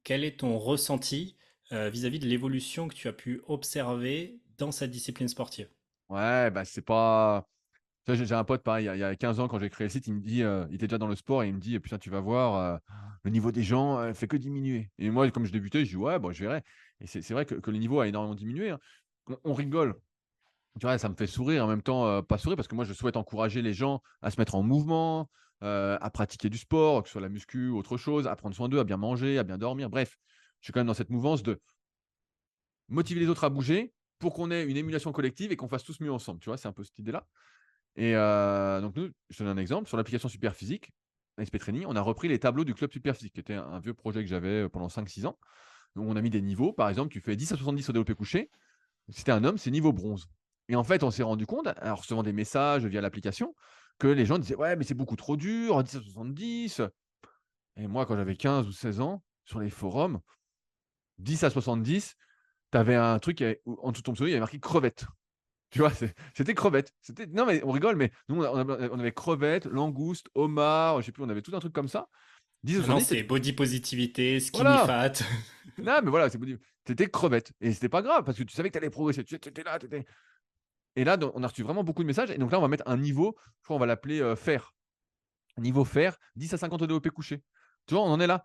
quel est ton ressenti vis-à-vis de l'évolution que tu as pu observer dans cette discipline sportive? Ouais, bah, c'est pas. Tu vois, j'ai un pote, pareil, il y a 15 ans, quand j'ai créé le site, il me dit, il était déjà dans le sport et il me dit: «Putain, tu vas voir, le niveau des gens, fait que diminuer». Et moi, comme je débutais, je dis: «Ouais, bon, je verrai». Et c'est vrai que le niveau a énormément diminué, hein. On rigole, tu vois? Ça me fait sourire, en même temps, pas sourire, parce que moi, je souhaite encourager les gens à se mettre en mouvement, à pratiquer du sport, que ce soit la muscu ou autre chose, à prendre soin d'eux, à bien manger, à bien dormir. Bref, je suis quand même dans cette mouvance de motiver les autres à bouger pour qu'on ait une émulation collective et qu'on fasse tous mieux ensemble, tu vois? C'est un peu cette idée-là. Et donc nous, je te donne un exemple, sur l'application Superphysique, SP Training, on a repris les tableaux du club Superphysique, qui était un vieux projet que j'avais, pendant 5-6 ans. Donc on a mis des niveaux, par exemple, tu fais 10 à 70 au développé couché, si tu es un homme, c'est niveau bronze. Et en fait, on s'est rendu compte, en recevant des messages via l'application, que les gens disaient: «Ouais, mais c'est beaucoup trop dur, 10 à 70». Et moi, quand j'avais 15 ou 16 ans, sur les forums, 10 à 70, tu avais un truc, où en dessous de ton pseudo, il y avait marqué crevette. Tu vois? C'était crevette. C'était Non, mais on rigole, mais nous on avait crevette, langouste, homard, je sais plus, on avait tout un truc comme ça. 10 ou Maintenant, 70, c'est body positivité, skinny voilà! fat. Non, mais voilà, c'est possible. Tu crevette et c'était pas grave parce que tu savais que tu allais progresser. Tu étais là, tu étais. Et là, on a reçu vraiment beaucoup de messages, et donc là, on va mettre un niveau, je crois on va l'appeler, fer. Niveau fer, 10 à 50 au développé couché. Tu vois, on en est là.